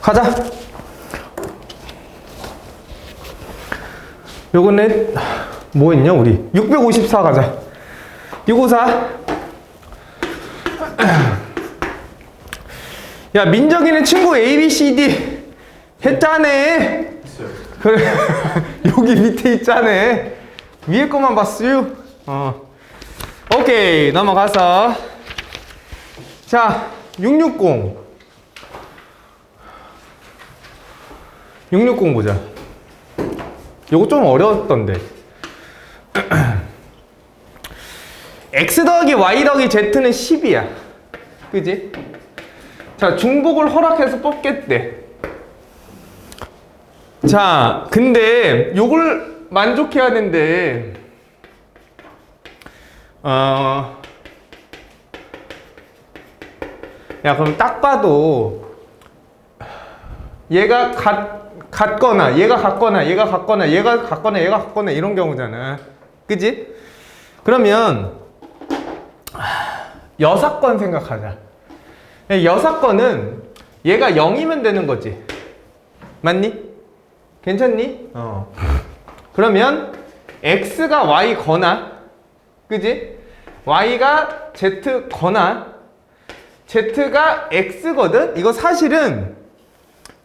가자. 요거는 뭐 했냐 우리 654 가자. 654. 야, 민정이는 친구 ABCD 했자네. 그래. 여기 밑에 있자네. 위에 것만 봤어요. 오케이, 넘어가서 자 660 보자. 요거 좀 어려웠던데. x 더하기 y 더하기 z는 10이야. 그지? 자, 중복을 허락해서 뽑겠대. 자, 근데 요걸 만족해야 되는데 야, 그럼 딱 봐도 얘가 같거나 얘가 같거나 얘가 같거나 얘가 같거나 얘가 같거나 이런 경우잖아. 그지? 그러면 여사건 생각하자. 여사건은 얘가 0이면 되는 거지. 맞니? 괜찮니? 그러면 x가 y 거나, 그지? y가 z 거나 z가 x거든? 이거 사실은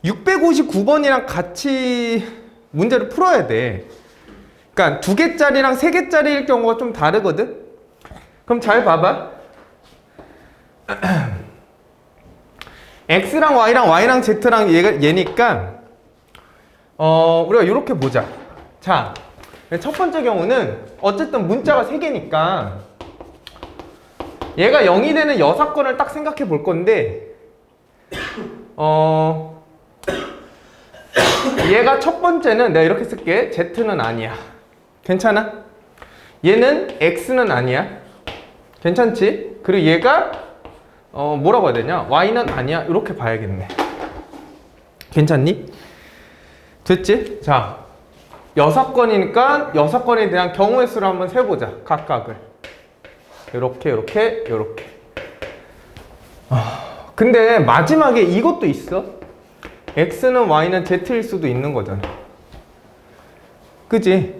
659번이랑 같이 문제를 풀어야 돼. 그러니까 2개짜리랑 3개짜리일 경우가 좀 다르거든? 그럼 잘 봐봐. x랑 y랑 z랑 얘니까 우리가 이렇게 보자. 자, 첫 번째 경우는 어쨌든 문자가 3개니까 얘가 0이 되는 여사건을 딱 생각해 볼 건데 얘가 첫 번째는 내가 이렇게 쓸게. z는 아니야. 괜찮아? 얘는 x는 아니야. 괜찮지? 그리고 얘가 뭐라고 해야 되냐? y는 아니야. 이렇게 봐야겠네. 괜찮니? 됐지? 자, 여사건이니까 여사건에 대한 경우의 수를 한번 세보자. 각각을. 요렇게 요렇게 요렇게. 근데 마지막에 이것도 있어. x는 y는 z일 수도 있는 거잖아. 그지?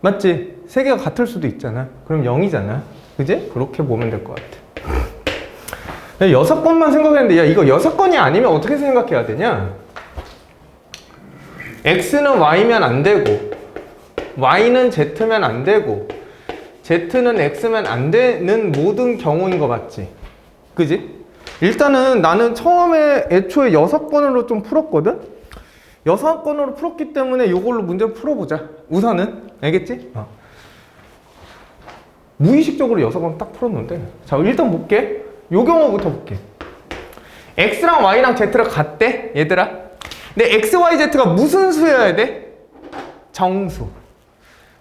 맞지? 세 개가 같을 수도 있잖아. 그럼 0이잖아. 그지? 그렇게 보면 될 것 같아. 여사건만 생각했는데, 야, 이거 여사건이 아니면 어떻게 생각해야 되냐? x는 y면 안 되고, y는 z면 안 되고, z는 x면 안 되는 모든 경우인 거 맞지? 그지? 일단은 나는 처음에 애초에 여사건으로 좀 풀었거든? 여사건으로 풀었기 때문에 이걸로 문제를 풀어보자. 우선은. 알겠지? 무의식적으로 여사건 딱 풀었는데. 자, 일단 볼게. 요 경우부터 볼게. x랑 y랑 z가 같대? 얘들아. 근데 x, y, z가 무슨 수여야 돼? 정수.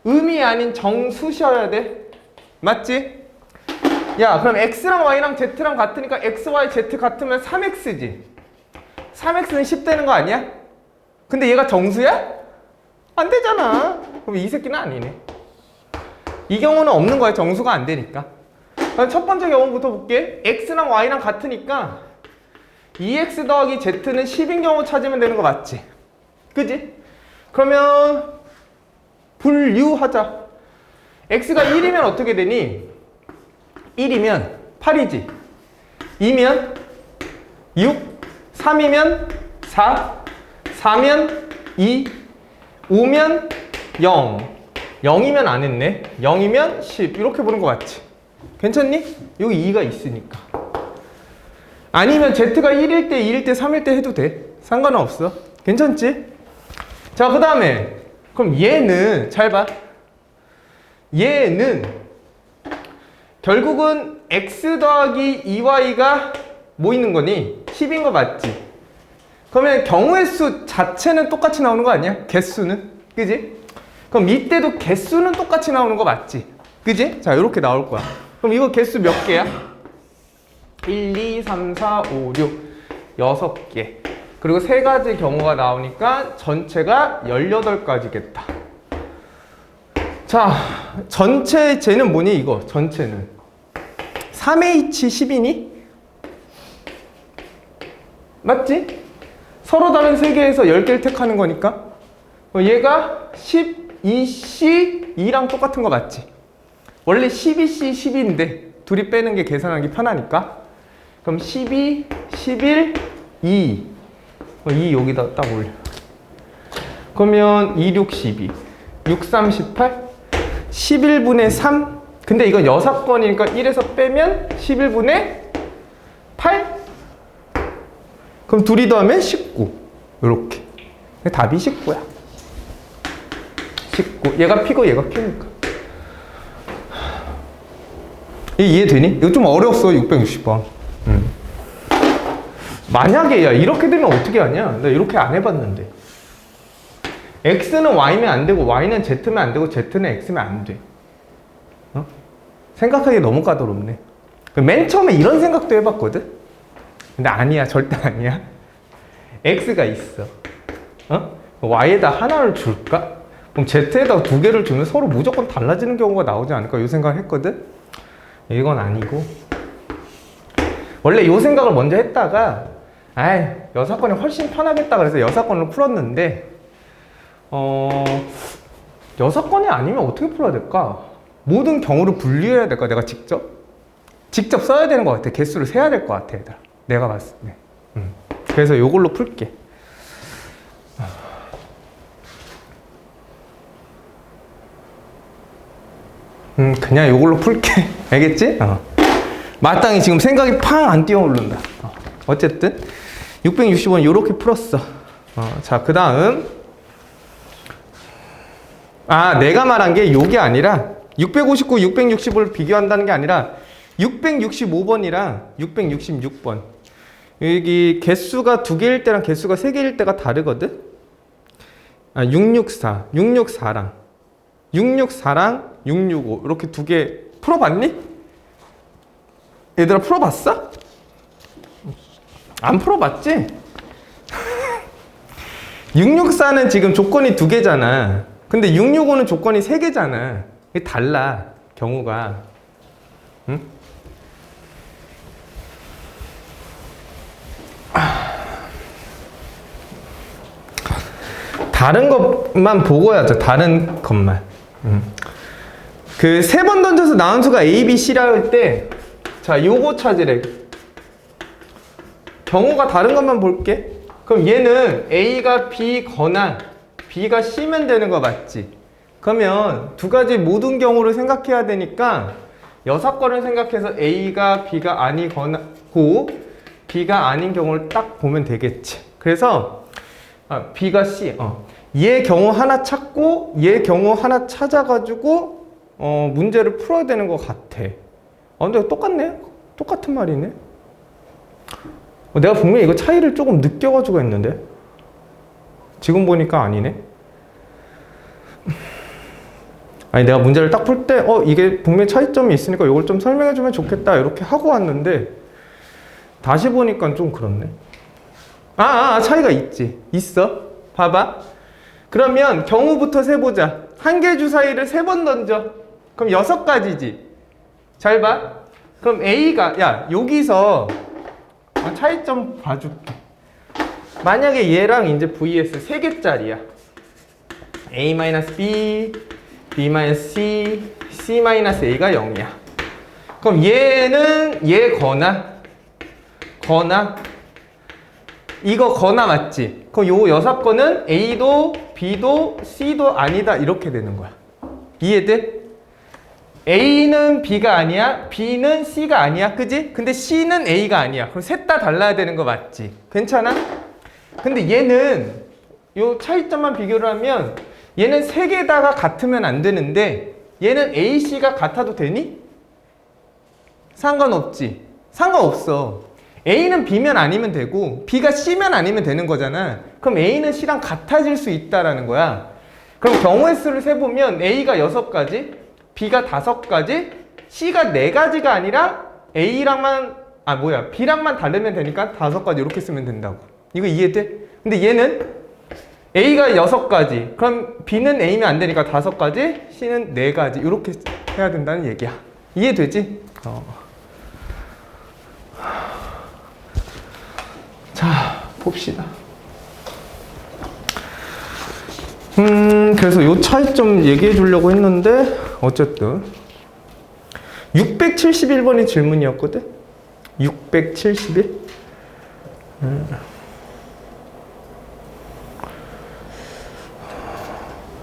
음이 아닌 정수셔야 돼. 맞지? 야, 그럼 x랑 y랑 z랑 같으니까 x, y, z 같으면 3x지. 3x는 10 되는 거 아니야? 근데 얘가 정수야? 안 되잖아. 그럼 이 새끼는 아니네. 이 경우는 없는 거야. 정수가 안 되니까. 그럼 첫 번째 경우부터 볼게. x랑 y랑 같으니까 2x 더하기 z는 10인 경우 찾으면 되는 거 맞지? 그지? 그러면 분류하자. x가 1이면 어떻게 되니? 1이면 8이지. 2면 6, 3이면 4, 4면 2, 5면 0. 0이면 안 했네. 0이면 10. 이렇게 보는 거 맞지? 괜찮니? 여기 2가 있으니까. 아니면 z가 1일 때, 2일 때, 3일 때 해도 돼. 상관은 없어. 괜찮지? 자, 그 다음에 그럼 얘는 잘 봐. 얘는 결국은 x 더하기 2y가 뭐 있는 거니? 10인 거 맞지? 그러면 경우의 수 자체는 똑같이 나오는 거 아니야? 개수는? 그지? 그럼 이때도 개수는 똑같이 나오는 거 맞지? 그지? 자, 이렇게 나올 거야. 그럼 이거 개수 몇 개야? 1, 2, 3, 4, 5, 6 6개. 그리고 3가지 경우가 나오니까 전체가 18가지겠다. 자, 전체 쟤는 뭐니 이거? 전체는 3H10이니? 맞지? 서로 다른 세 개에서 10개를 택하는 거니까 얘가 12C2랑 똑같은 거 맞지? 원래 12C, 12인데 둘이 빼는 게 계산하기 편하니까 그럼 12, 11, 2 2 여기다 딱 올려. 그러면 2, 6, 12 6, 3, 18 11분의 3 근데 이건 여사건이니까 1에서 빼면 11분의 8 그럼 둘이 더하면 19 요렇게 답이 19야 19 얘가 P고 얘가 Q니까 이해되니? 이거 좀 어려웠어 660번 만약에 야 이렇게 되면 어떻게 하냐 나 이렇게 안 해봤는데 X는 Y면 안 되고 Y는 Z면 안 되고 Z는 X면 안 돼 어? 생각하기 너무 까다롭네 맨 처음에 이런 생각도 해봤거든 근데 아니야 절대 아니야 X가 있어 어? Y에다 하나를 줄까? 그럼 Z에다 두 개를 주면 서로 무조건 달라지는 경우가 나오지 않을까 이 생각을 했거든 이건 아니고 원래 이 생각을 먼저 했다가 아이 여사건이 훨씬 편하겠다 그래서 여사건으로 풀었는데 여사건이 아니면 어떻게 풀어야 될까? 모든 경우를 분류해야 될까? 내가 직접 써야 되는 것 같아 개수를 세야 될 것 같아 얘들아 내가 봤을 때 그래서 이걸로 풀게 그냥 이걸로 풀게 알겠지? 마땅히 지금 생각이 팡 안 뛰어오른다 어쨌든 660원 요렇게 풀었어 자 그 다음 내가 말한 게 요게 아니라 659, 660을 비교한다는 게 아니라 665번이랑 666번 여기 개수가 2개일 때랑 개수가 3개일 때가 다르거든 664, 664랑 665 이렇게 2개 풀어봤니? 얘들아 풀어봤어? 안 풀어봤지? 664는 지금 조건이 2개잖아 근데 665는 조건이 3개잖아 이게 달라 경우가 응? 다른 것만 보고 해야죠 다른 것만 그 3번 던져서 나온 수가 A, B, C라 할 때 자 요거 찾으래 경우가 다른 것만 볼게 그럼 얘는 A가 B거나 B가 C면 되는 거 맞지? 그러면 두 가지 모든 경우를 생각해야 되니까 여사건을 생각해서 A가 B가 아니거나 B가 아닌 경우를 딱 보면 되겠지 근데서 B가 C 얘 경우 하나 찾고 얘 경우 하나 찾아가지고 문제를 풀어야 되는 것 같아 근데 똑같네? 똑같은 말이네 내가 분명히 이거 차이를 조금 느껴가지고 했는데 지금 보니까 아니네 아니 내가 문제를 딱 풀 때 이게 분명히 차이점이 있으니까 이걸 좀 설명해주면 좋겠다 이렇게 하고 왔는데 다시 보니까 좀 그렇네 차이가 있어 봐봐 그러면 경우부터 세보자 한 개 주사위를 3번 던져 그럼 6가지지 잘 봐 그럼 A가 여기서 차이점 봐줄게 만약에 얘랑 이제 vs 3개짜리야 A-B, B-C, C-A가 0이야 그럼 얘는 얘거나 이거 거나 맞지? 그럼 요 6건은 A도 B도 C도 아니다 이렇게 되는 거야 이해돼? A는 B가 아니야 B는 C가 아니야 그지? 근데 C는 A가 아니야 그럼 셋 다 달라야 되는 거 맞지? 괜찮아? 근데 얘는 요 차이점만 비교를 하면 얘는 3개다가 같으면 안 되는데 얘는 A, C가 같아도 되니? 상관없지 상관없어 A는 B면 아니면 되고 B가 C면 아니면 되는 거잖아 그럼 A는 C랑 같아질 수 있다라는 거야 그럼 경우의 수를 세보면 A가 6가지 B가 5가지 C가 4가지가 아니라 A랑만 B랑만 다르면 되니까 5가지 이렇게 쓰면 된다고 이거 이해돼? 근데 얘는 A가 6가지 그럼 B는 A면 안 되니까 5가지 C는 4가지 이렇게 해야 된다는 얘기야 이해되지? 자 봅시다 그래서 요 차이점 얘기해 주려고 했는데 어쨌든 671번이 질문이었거든. 671.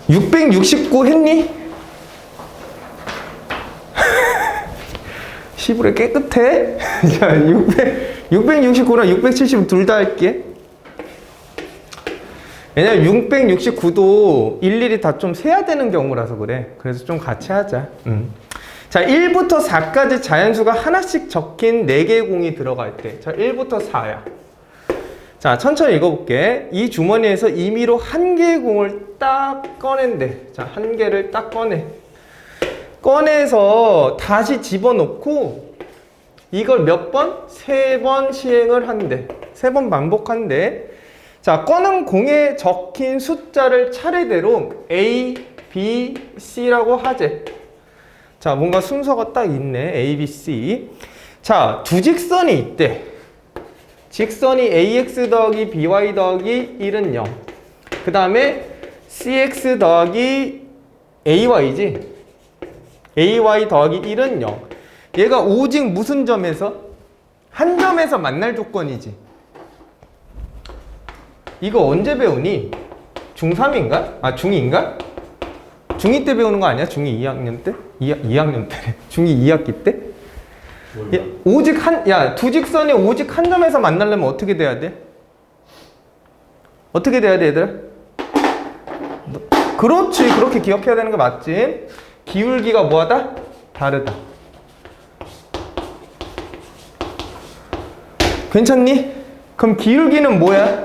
669 했니? 시부레 깨끗해? 자, 669랑 670은 둘 다 할게. 왜냐면 669도 일일이 다 좀 세야 되는 경우라서 그래. 그래서 좀 같이 하자. 자, 1부터 4까지 자연수가 하나씩 적힌 4개의 공이 들어갈 때. 자, 1부터 4야. 자, 천천히 읽어볼게. 이 주머니에서 임의로 한 개의 공을 딱 꺼낸대. 자, 한 개를 딱 꺼내. 꺼내서 다시 집어넣고 이걸 몇 번? 3번 시행을 한대. 3번 반복한대. 자, 꺼낸 공에 적힌 숫자를 차례대로 A, B, C라고 하재. 자, 뭔가 순서가 딱 있네. A, B, C. 자, 두 직선이 있대. 직선이 AX 더하기 BY 더하기 1은 0. 그 다음에 CX 더하기 AY지. AY 더하기 1은 0. 얘가 오직 무슨 점에서? 한 점에서 만날 조건이지. 이거 언제 배우니? 중3인가? 아, 중2인가? 중2 때 배우는 거 아니야? 중2 2학년 때? 2학년 때. 중2 2학기 때? 야, 오직 두 직선이 오직 한 점에서 만나려면 어떻게 돼야 돼? 어떻게 돼야 돼, 얘들아? 그렇지. 그렇게 기억해야 되는 거 맞지? 기울기가 뭐하다? 다르다. 괜찮니? 그럼 기울기는 뭐야?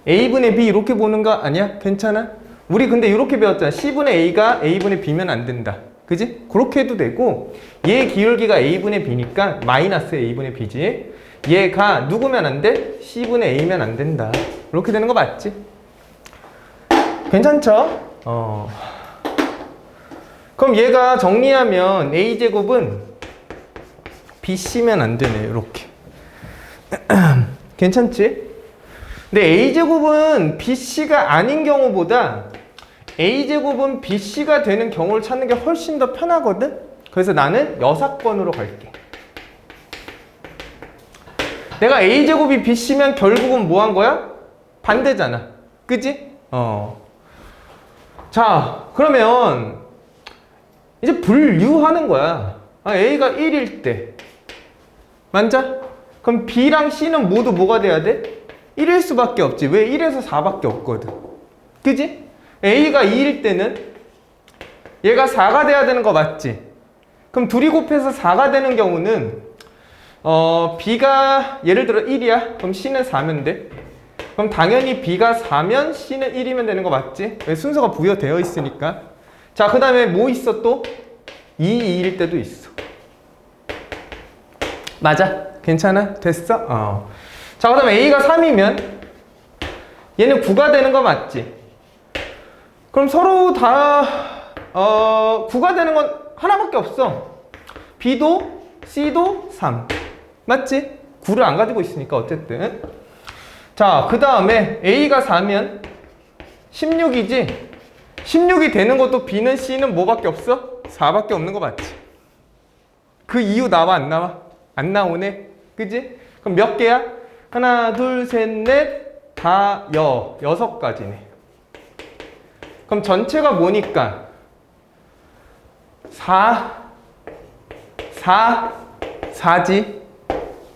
A분의 B 이렇게 보는 거 아니야? 괜찮아? 우리 근데 이렇게 배웠잖아. C분의 A가 A분의 B면 안 된다. 그지? 그렇게 해도 되고 얘 기울기가 A분의 B니까 마이너스 A분의 B지. 얘가 누구면 안 돼? C분의 A면 안 된다. 이렇게 되는 거 맞지? 괜찮죠? 그럼 얘가 정리하면 A제곱은 BC면 안 되네. 이렇게. 괜찮지? 근데 A제곱은 BC가 아닌 경우보다 A제곱은 BC가 되는 경우를 찾는 게 훨씬 더 편하거든? 그래서 나는 여사건으로 갈게. 내가 A제곱이 BC면 결국은 뭐 한 거야? 반대잖아. 그지? 자, 그러면 이제 분류하는 거야. A가 1일 때. 맞아? 그럼 B랑 C는 모두 뭐가 돼야 돼? 1일 수밖에 없지. 왜? 1에서 4밖에 없거든. 그지? A가 2일 때는 얘가 4가 돼야 되는 거 맞지? 그럼 둘이 곱해서 4가 되는 경우는 B가 예를 들어 1이야. 그럼 C는 4면 돼. 그럼 당연히 B가 4면 C는 1이면 되는 거 맞지? 왜? 순서가 부여되어 있으니까. 자, 그 다음에 뭐 있어 또? 2일 때도 있어. 맞아? 괜찮아? 됐어? 자, 그 다음에 A가 3이면 얘는 9가 되는 거 맞지? 그럼 서로 다 9가 되는 건 하나밖에 없어. B도 C도 3. 맞지? 9를 안 가지고 있으니까 어쨌든. 자, 그 다음에 A가 4면 16이지? 16이 되는 것도 B는 C는 뭐밖에 없어? 4밖에 없는 거 맞지? 그 이유 나와 안 나와? 안 나오네? 그지? 그럼 몇 개야? 하나, 둘, 셋, 넷, 다, 6가지네. 그럼 전체가 뭐니까? 4지?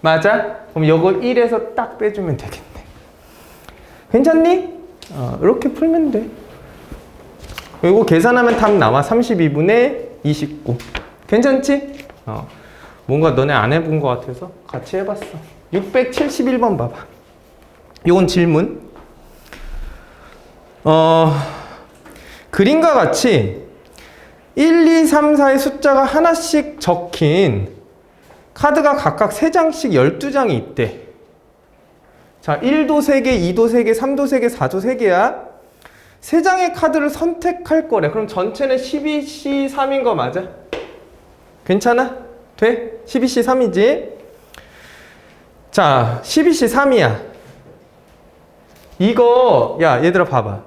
맞아? 그럼 요거 1에서 딱 빼주면 되겠네. 괜찮니? 이렇게 풀면 돼. 이거 계산하면 답 나와. 32분의 29. 괜찮지? 뭔가 너네 안 해본 것 같아서 같이 해봤어. 671번 봐봐. 요건 질문. 그림과 같이 1, 2, 3, 4의 숫자가 하나씩 적힌 카드가 각각 3장씩 12장이 있대. 자, 1도 3개, 2도 3개, 3도 3개, 4도 3개야. 3장의 카드를 선택할 거래. 그럼 전체는 12C 3인 거 맞아? 괜찮아? 돼? 12C 3이지? 자, 12C 3이야. 이거, 야, 얘들아 봐봐.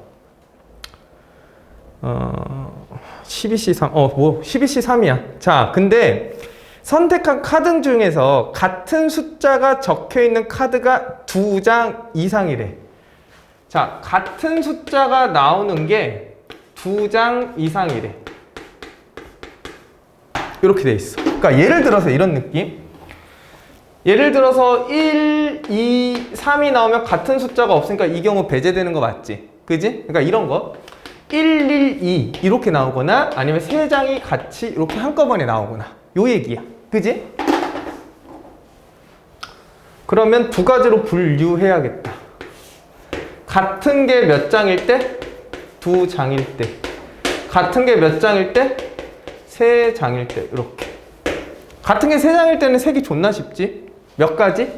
12C3 12C3이야. 자, 근데 선택한 카드 중에서 같은 숫자가 적혀 있는 카드가 2장 이상이래. 자, 같은 숫자가 나오는 게 2장 이상이래. 이렇게 돼 있어. 그러니까 예를 들어서 이런 느낌. 예를 들어서 1, 2, 3이 나오면 같은 숫자가 없으니까 이 경우 배제되는 거 맞지? 그지? 그러니까 이런 거 1, 1, 2 이렇게 나오거나 아니면 세 장이 같이 이렇게 한꺼번에 나오거나 요 얘기야. 그지? 그러면 두 가지로 분류해야겠다. 같은 게 몇 장일 때? 2장일 때. 같은 게 몇 장일 때? 3장일 때. 이렇게. 같은 게 3장일 때는 색이 존나 쉽지? 몇 가지?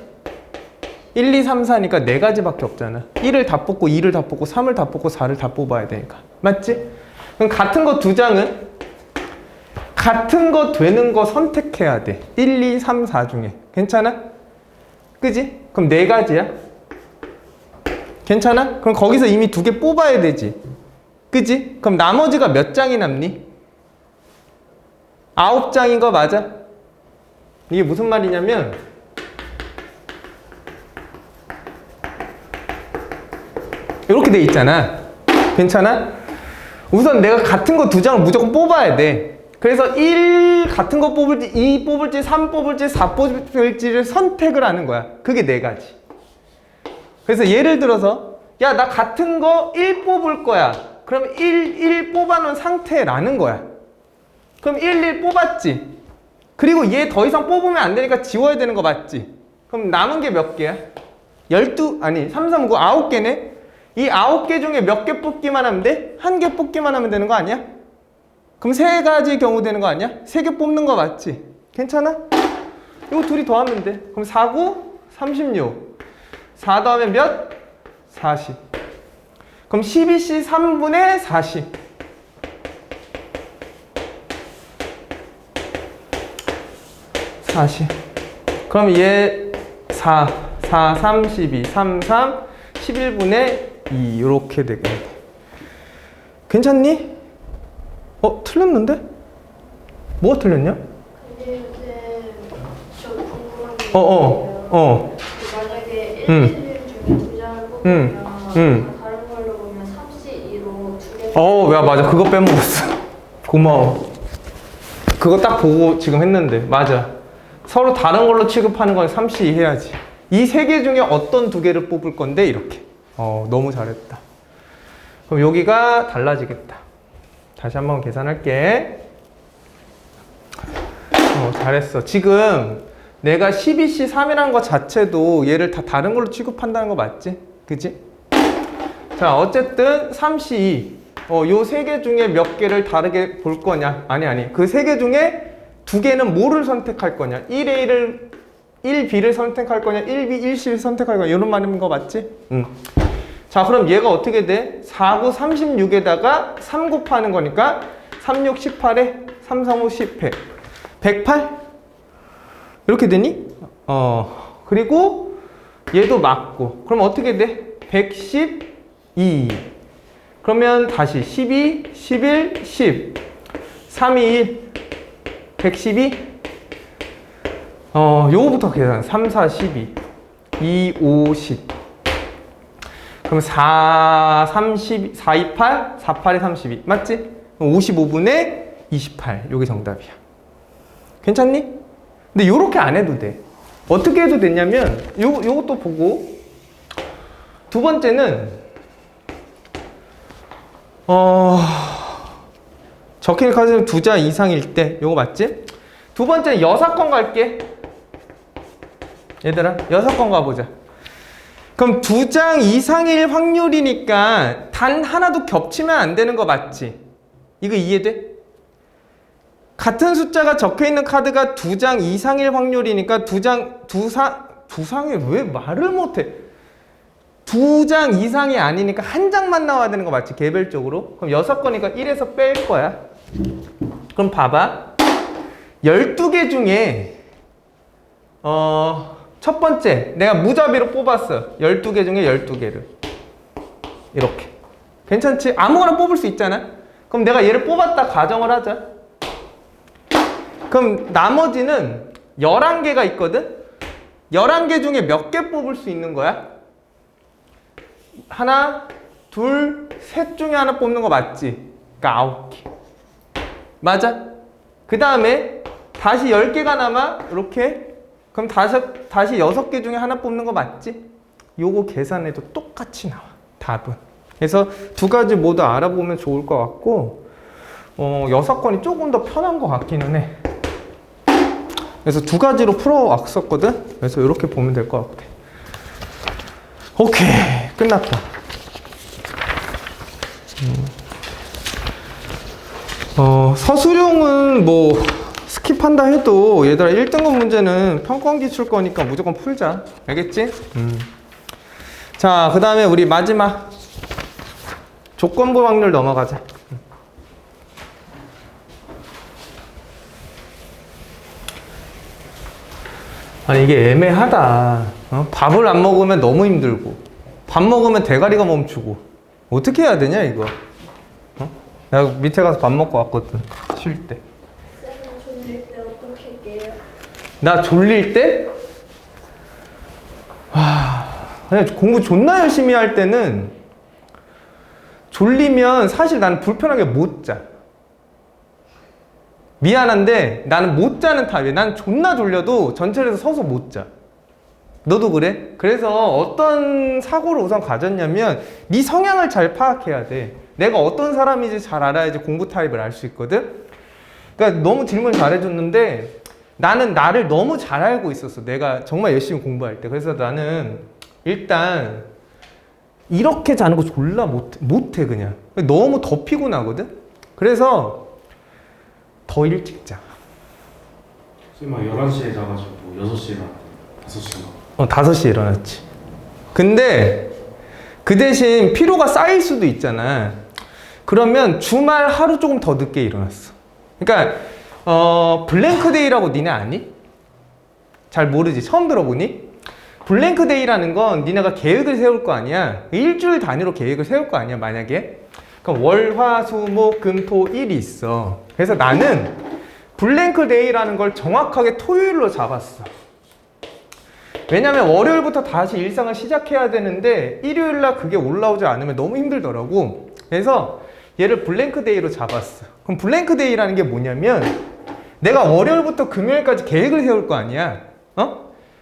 1, 2, 3, 4니까 4가지밖에 없잖아. 1을 다 뽑고 2를 다 뽑고 3을 다 뽑고 4를 다 뽑아야 되니까. 맞지? 그럼 같은 거 2장은 같은 거 되는 거 선택해야 돼. 1, 2, 3, 4 중에. 괜찮아? 그지? 그럼 4가지야. 괜찮아? 그럼 거기서 이미 2개 뽑아야 되지. 그지? 그럼 나머지가 몇 장이 남니? 9장인 거 맞아? 이게 무슨 말이냐면 이렇게 돼 있잖아. 괜찮아? 우선 내가 같은 거 2장을 무조건 뽑아야 돼. 그래서 1 같은 거 뽑을지 2 뽑을지 3 뽑을지 4 뽑을지를 선택을 하는 거야. 그게 4가지. 그래서 예를 들어서 야, 나 같은 거 1 뽑을 거야. 그럼 1 뽑아놓은 상태라는 거야. 그럼 1 뽑았지. 그리고 얘 더 이상 뽑으면 안 되니까 지워야 되는 거 맞지? 그럼 남은 게 몇 개야? 3, 3, 9, 9개네? 이 9개 중에 몇 개 뽑기만 하면 돼? 1개 뽑기만 하면 되는 거 아니야? 그럼 3가지 경우 되는 거 아니야? 3개 뽑는 거 맞지? 괜찮아? 이거 둘이 더하면 돼. 그럼 4, 9, 36. 4 더하면 몇? 40. 그럼 12C 3분의 40. 40. 그럼 얘 4, 4, 3, 12, 3, 3, 11분의 2 이렇게 되겠네. 괜찮니? 틀렸는데? 뭐가 틀렸냐? 근데 저 궁금한 게 있어요. 만약에 1, 11 중에 2장을 뽑으면 다른 걸로 보면 3C2로 2개 야, 맞아. 그거 빼먹었어. 고마워. 그거 딱 보고 지금 했는데. 맞아. 서로 다른 걸로 취급하는 건 3C2 해야지. 이 3개 중에 어떤 2개를 뽑을 건데 이렇게. 너무 잘했다. 그럼 여기가 달라지겠다. 다시 한번 계산할게. 잘했어. 지금 내가 12C 3이라는 거 자체도 얘를 다 다른 걸로 취급한다는 거 맞지? 그지? 자, 어쨌든 3C2. 요 3개 중에 몇 개를 다르게 볼 거냐? 아니. 그 3개 중에 2개는 뭐를 선택할 거냐? 1B를 선택할 거냐? 1B, 1C를 선택할 거냐? 이런 말인 거 맞지? 응. 자, 그럼 얘가 어떻게 돼? 4, 9, 36에다가 3 곱하는 거니까 3, 6, 18에 3, 3, 5, 10에 108? 이렇게 되니? 그리고 얘도 맞고. 그럼 어떻게 돼? 112. 그러면 다시 12, 11, 10. 3, 2, 1. 112. 요거부터 계산. 3, 4, 12. 2, 5, 10. 그럼 4, 30, 4, 2, 8, 4, 8에 32. 맞지? 55분의 28. 요게 정답이야. 괜찮니? 근데 요렇게 안 해도 돼. 어떻게 해도 되냐면, 요것도 보고, 두 번째는, 적힌 카드는 2장 이상일 때, 요거 맞지? 두 번째는 여사건 갈게. 얘들아, 여사건 가보자. 그럼 2장 이상일 확률이니까 단 하나도 겹치면 안 되는 거 맞지? 이거 이해돼? 같은 숫자가 적혀있는 카드가 2장 이상일 확률이니까 두상이 왜 말을 못해? 2장 이상이 아니니까 한 장만 나와야 되는 거 맞지? 개별적으로? 그럼 6건이니까 1에서 뺄 거야. 그럼 봐봐. 12개 중에 첫 번째, 내가 무자비로 뽑았어. 12개 중에 12개를. 이렇게. 괜찮지? 아무거나 뽑을 수 있잖아? 그럼 내가 얘를 뽑았다 가정을 하자. 그럼 나머지는 11개가 있거든? 11개 중에 몇 개 뽑을 수 있는 거야? 하나, 둘, 셋 중에 하나 뽑는 거 맞지? 그러니까 9개. 맞아? 그 다음에 다시 10개가 남아. 이렇게. 그럼 다시 6개 중에 하나 뽑는 거 맞지? 요거 계산해도 똑같이 나와. 답은. 그래서 두 가지 모두 알아보면 좋을 것 같고 6건이 조금 더 편한 것 같기는 해. 그래서 두 가지로 풀어왔었거든? 그래서 이렇게 보면 될 것 같아. 오케이. 끝났다. 서술형은 뭐 스킵한다 해도 얘들아 1등급 문제는 평가원기 출 거니까 무조건 풀자. 알겠지? 자, 그 다음에 우리 마지막 조건부 확률 넘어가자. 아니 이게 애매하다. 밥을 안 먹으면 너무 힘들고 밥 먹으면 대가리가 멈추고 어떻게 해야 되냐 이거. 내가 밑에 가서 밥 먹고 왔거든. 쉴 때. 쌤은 졸릴 때 어떻게 해요? 나 졸릴 때? 그냥 공부 존나 열심히 할 때는 졸리면 사실 나는 불편하게 못 자. 미안한데 나는 못 자는 타입이야. 난 존나 졸려도 전철에서 서서 못 자. 너도 그래? 그래서 어떤 사고를 우선 가졌냐면 네 성향을 잘 파악해야 돼. 내가 어떤 사람인지 잘 알아야지 공부 타입을 알 수 있거든. 그러니까 너무 질문 잘해줬는데 나는 나를 너무 잘 알고 있었어. 내가 정말 열심히 공부할 때. 그래서 나는 일단 이렇게 자는 거 졸라 못해 그냥. 너무 더 피곤하거든. 그래서 더 일찍 자. 선생님 11시에 자가지고 6시에 일어났대. 5시인가? 5시에 일어났지. 근데 그 대신 피로가 쌓일 수도 있잖아. 그러면 주말 하루 조금 더 늦게 일어났어. 그러니까 블랭크데이라고 니네 아니? 잘 모르지? 처음 들어보니? 블랭크데이라는 건 니네가 계획을 세울 거 아니야. 일주일 단위로 계획을 세울 거 아니야 만약에. 그럼 월, 화, 수, 목, 금, 토, 일이 있어. 그래서 나는 블랭크데이라는 걸 정확하게 토요일로 잡았어. 왜냐면 월요일부터 다시 일상을 시작해야 되는데 일요일날 그게 올라오지 않으면 너무 힘들더라고. 그래서 얘를 블랭크데이로 잡았어. 그럼 블랭크데이라는 게 뭐냐면 내가 월요일부터 금요일까지 계획을 세울 거 아니야.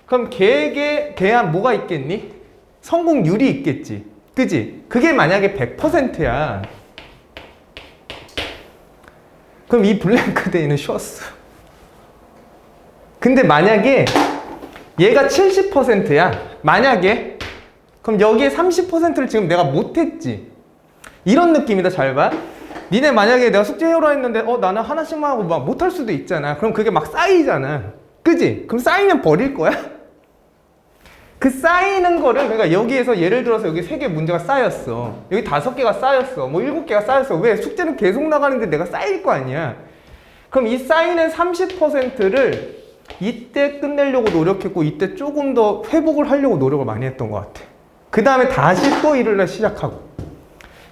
그럼 계획에 대한 뭐가 있겠니? 성공률이 있겠지. 그지? 그게 만약에 100%야. 그럼 이 블랭크데이는 쉬웠어. 근데 만약에 얘가 70%야. 만약에. 그럼 여기에 30%를 지금 내가 못했지. 이런 느낌이다. 잘 봐. 니네 만약에 내가 숙제 해오라 했는데 나는 하나씩만 하고 막 못할 수도 있잖아. 그럼 그게 막 쌓이잖아. 그지? 그럼 쌓이면 버릴 거야? 그 쌓이는 거를 그러니까 여기에서 예를 들어서 여기 3개 문제가 쌓였어. 여기 5개가 쌓였어. 뭐 7개가 쌓였어. 왜? 숙제는 계속 나가는데 내가 쌓일 거 아니야. 그럼 이 쌓이는 30%를 이때 끝내려고 노력했고 이때 조금 더 회복을 하려고 노력을 많이 했던 것 같아. 그 다음에 다시 또 일요일날 시작하고.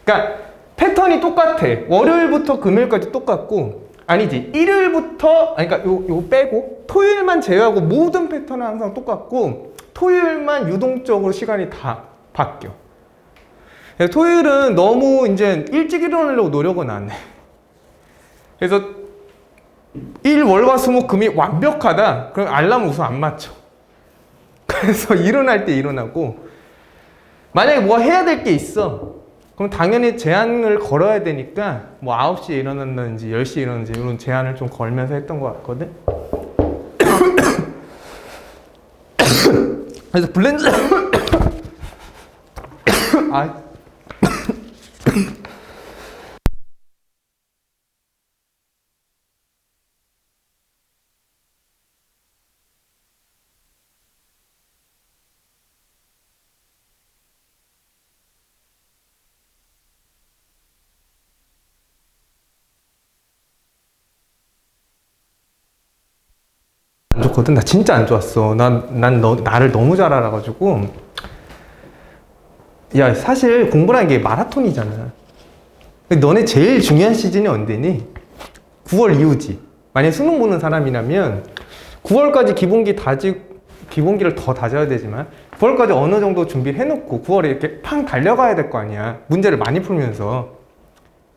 그러니까 패턴이 똑같아. 월요일부터 금요일까지 똑같고 아니지. 일요일부터 그러니까 요 빼고 토요일만 제외하고 모든 패턴은 항상 똑같고 토요일만 유동적으로 시간이 다 바뀌어. 토요일은 너무 이제 일찍 일어나려고 노력은 안 해. 그래서 일, 월, 화, 수, 목, 금이 완벽하다. 그럼 알람을 우선 안 맞춰. 그래서 일어날 때 일어나고 만약에 뭐 해야 될 게 있어. 그럼 당연히 제한을 걸어야 되니까 뭐 9시에 일어난다든지 10시에 일어난다든지 이런 제한을 좀 걸면서 했던 것 같거든. 그래서 블렌드 안 좋거든. 나 진짜 안 좋았어. 나를 너무 잘 알아가지고. 야, 사실 공부라는 게 마라톤이잖아. 너네 제일 중요한 시즌이 언제니? 9월 이후지. 만약 수능 보는 사람이라면 9월까지 기본기를 더 다져야 되지만 9월까지 어느 정도 준비를 해놓고 9월에 이렇게 팡 달려가야 될 거 아니야. 문제를 많이 풀면서.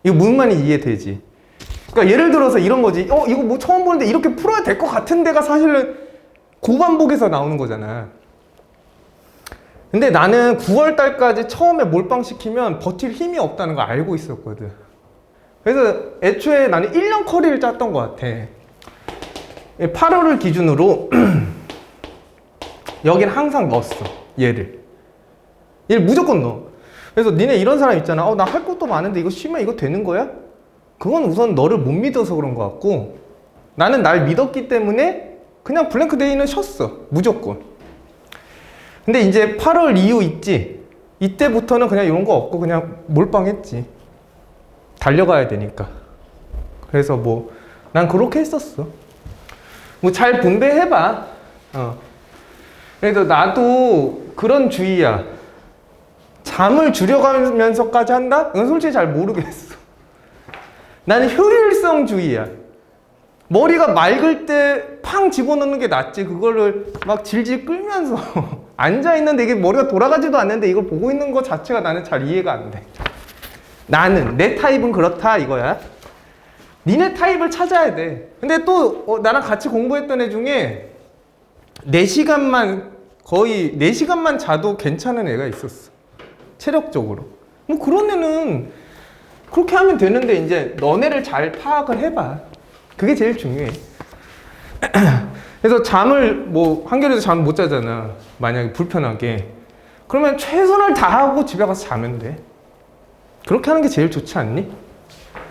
이거 문만이 이해되지. 그러니까 예를 들어서 이런 거지. 이거 뭐 처음 보는데 이렇게 풀어야 될 것 같은 데가 사실은 고반복에서 나오는 거잖아. 근데 나는 9월 달까지 처음에 몰빵시키면 버틸 힘이 없다는 걸 알고 있었거든. 그래서 애초에 나는 1년 커리를 짰던 것 같아. 8월을 기준으로 여긴 항상 넣었어. 얘를 무조건 넣어. 그래서 니네 이런 사람 있잖아. 나 할 것도 많은데 이거 쉬면 이거 되는 거야? 그건 우선 너를 못 믿어서 그런 것 같고, 나는 날 믿었기 때문에 그냥 블랭크 데이는 쉬었어. 무조건. 근데 이제 8월 이후 있지? 이때부터는 그냥 이런 거 없고 그냥 몰빵했지. 달려가야 되니까. 그래서 뭐 난 그렇게 했었어. 뭐 잘 분배해봐. 그래도 나도 그런 주의야. 잠을 줄여가면서까지 한다? 이건 솔직히 잘 모르겠어. 나는 효율성주의야. 머리가 맑을 때 팡 집어넣는 게 낫지. 그거를 막 질질 끌면서 앉아있는데 이게 머리가 돌아가지도 않는데 이걸 보고 있는 것 자체가 나는 잘 이해가 안 돼. 나는 내 타입은 그렇다 이거야. 니네 타입을 찾아야 돼. 근데 또 나랑 같이 공부했던 애 중에 4시간만 거의 4시간만 자도 괜찮은 애가 있었어. 체력적으로. 뭐 그런 애는 그렇게 하면 되는데 이제 너네를 잘 파악을 해봐. 그게 제일 중요해. 그래서 잠을 뭐 한겨울에도 잠 못 자잖아. 만약에 불편하게. 그러면 최선을 다하고 집에 가서 자면 돼. 그렇게 하는 게 제일 좋지 않니?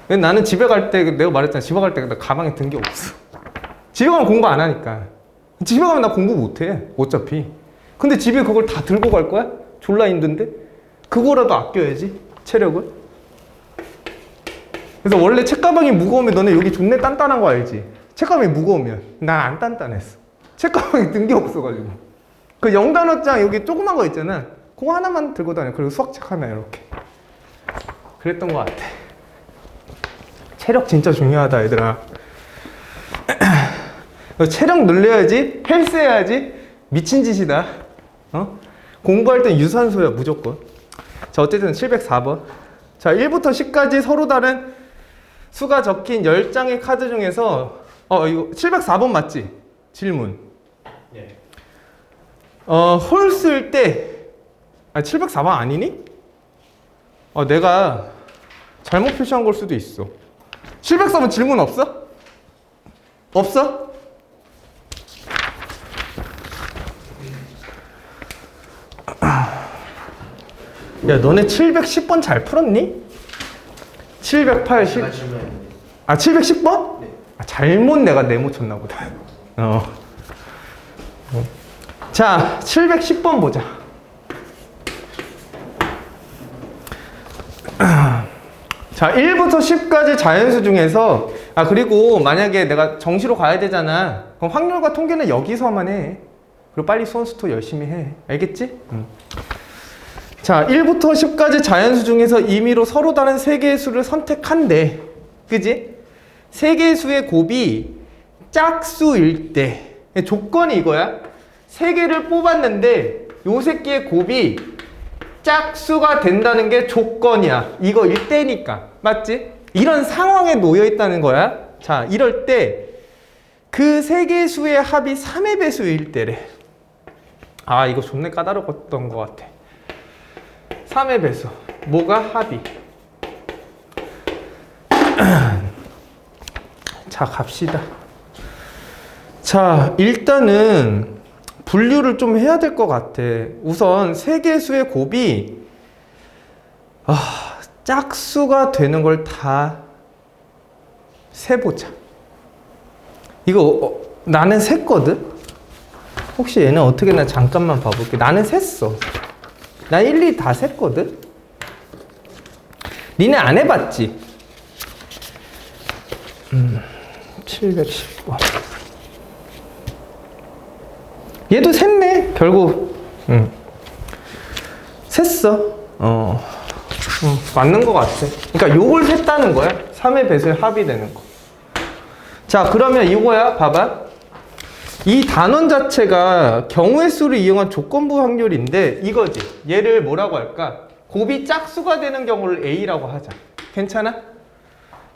나는 집에 갈 때 내가 말했잖아. 집에 갈 때 나 가방에 든 게 없어. 집에 가면 공부 안 하니까. 집에 가면 나 공부 못 해. 어차피. 근데 집에 그걸 다 들고 갈 거야? 졸라 힘든데? 그거라도 아껴야지. 체력을. 그래서 원래 책가방이 무거우면 너네 여기 존내 단단한 거 알지? 책가방이 무거우면 난 안 단단했어. 책가방에 든 게 없어가지고. 그 0단어장 여기 조그만 거 있잖아. 그거 하나만 들고 다녀. 그리고 수학책 하나 이렇게. 그랬던 것 같아. 체력 진짜 중요하다 얘들아. 체력 늘려야지. 헬스 해야지. 미친 짓이다. 공부할 땐 유산소야 무조건. 자 어쨌든 704번. 자 1부터 10까지 서로 다른 수가 적힌 10장의 카드 중에서 이거 704번 맞지? 질문. 예. 홀 쓸 때 704번 아니니? 내가 잘못 표시한 걸 수도 있어. 704번 질문 없어? 없어? 야 너네 710번 잘 풀었니? 780 710번? 네. 잘못 내가 네모 쳤나 보다. 자 710번 보자. 자 1부터 10까지 자연수 중에서 그리고 만약에 내가 정시로 가야 되잖아. 그럼 확률과 통계는 여기서만 해. 그리고 빨리 수원수토 열심히 해. 알겠지? 자 1부터 10까지 자연수 중에서 임의로 서로 다른 3개의 수를 선택한대. 그지? 3개의 수의 곱이 짝수일 때 조건이 이거야. 3개를 뽑았는데 요 새끼의 곱이 짝수가 된다는 게 조건이야. 이거일 때니까. 맞지? 이런 상황에 놓여 있다는 거야. 자 이럴 때 그 3개의 수의 합이 3의 배수일 때래. 이거 존나 까다로웠던 것 같아. 3의 배수. 뭐가 합이? 자 갑시다. 자 일단은 분류를 좀 해야 될 것 같아. 우선 3개의 수의 곱이 짝수가 되는 걸 다 세보자. 이거 나는 셌거든? 혹시 얘는 어떻게 나 잠깐만 봐볼게. 나는 셌어. 난 1, 2 다 셌거든? 니네 안 해봤지? 710번. 얘도 셌네, 결국. 셌어. 맞는 것 같아. 그러니까 요걸 셌다는 거야. 3의 배수에 합이 되는 거. 자, 그러면 이거야. 봐봐. 이 단원 자체가 경우의 수를 이용한 조건부 확률인데 이거지. 얘를 뭐라고 할까? 곱이 짝수가 되는 경우를 A라고 하자. 괜찮아?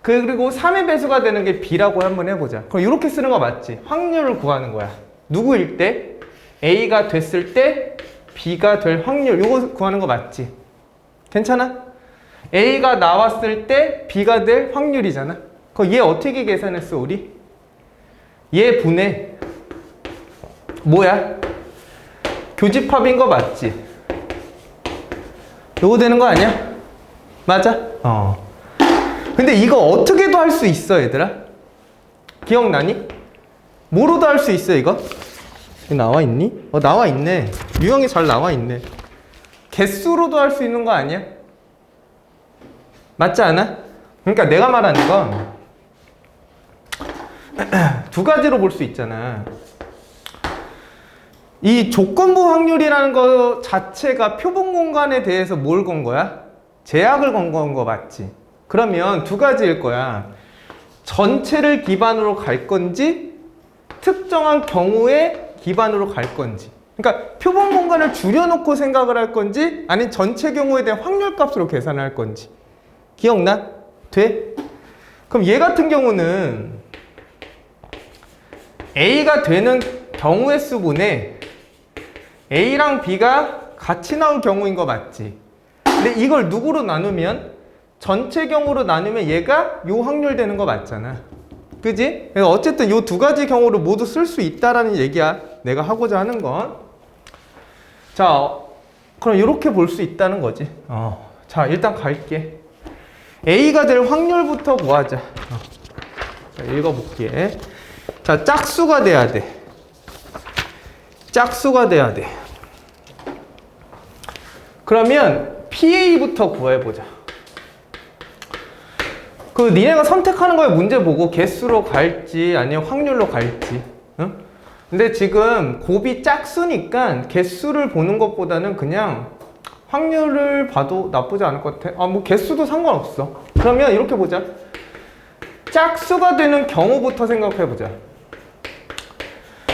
그리고 3의 배수가 되는 게 B라고 한번 해보자. 그럼 이렇게 쓰는 거 맞지? 확률을 구하는 거야. 누구일 때? A가 됐을 때 B가 될 확률. 요거 구하는 거 맞지? 괜찮아? A가 나왔을 때 B가 될 확률이잖아. 그럼 얘 어떻게 계산했어 우리? 얘 분의 뭐야? 교집합인 거 맞지? 요거 되는 거 아니야? 맞아? 근데 이거 어떻게도 할 수 있어 얘들아? 기억나니? 뭐로도 할 수 있어 이거? 이거 나와 있니? 나와 있네. 유형이 잘 나와 있네. 개수로도 할 수 있는 거 아니야? 맞지 않아? 그러니까 내가 말하는 건 두 가지로 볼 수 있잖아. 이 조건부 확률이라는 거 자체가 표본 공간에 대해서 뭘 건 거야? 제약을 건 거 맞지? 그러면 두 가지일 거야. 전체를 기반으로 갈 건지 특정한 경우에 기반으로 갈 건지. 그러니까 표본 공간을 줄여놓고 생각을 할 건지 아니면 전체 경우에 대한 확률 값으로 계산을 할 건지. 기억나? 돼? 그럼 얘 같은 경우는 A가 되는 경우의 수분에 A랑 B가 같이 나올 경우인 거 맞지? 근데 이걸 누구로 나누면? 전체 경우로 나누면 얘가 요 확률 되는 거 맞잖아. 그지? 그래서 어쨌든 요 두 가지 경우를 모두 쓸 수 있다라는 얘기야. 내가 하고자 하는 건. 자, 그럼 이렇게 볼 수 있다는 거지. 자, 일단 갈게. A가 될 확률부터 구하자. 자, 읽어볼게. 자, 짝수가 돼야 돼. 짝수가 돼야 돼. 그러면 PA부터 구해보자. 니네가 선택하는 거에 문제 보고 개수로 갈지 아니면 확률로 갈지. 응? 근데 지금 곱이 짝수니까 개수를 보는 것보다는 그냥 확률을 봐도 나쁘지 않을 것 같아. 뭐 개수도 상관없어. 그러면 이렇게 보자. 짝수가 되는 경우부터 생각해보자.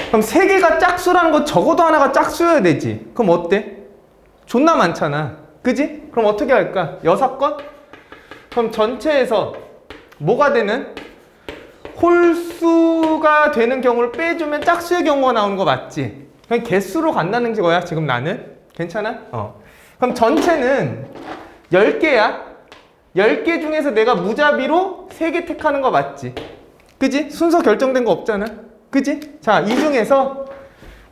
그럼 세 개가 짝수라는 거 적어도 하나가 짝수여야 되지. 그럼 어때? 존나 많잖아. 그지? 그럼 어떻게 할까? 6건? 그럼 전체에서 뭐가 되는? 홀수가 되는 경우를 빼주면 짝수의 경우가 나오는 거 맞지? 그냥 개수로 간다는 거야 지금 나는. 괜찮아? 그럼 전체는 10개야. 10개 중에서 내가 무자비로 3개 택하는 거 맞지? 그지? 순서 결정된 거 없잖아. 그지? 자, 이 중에서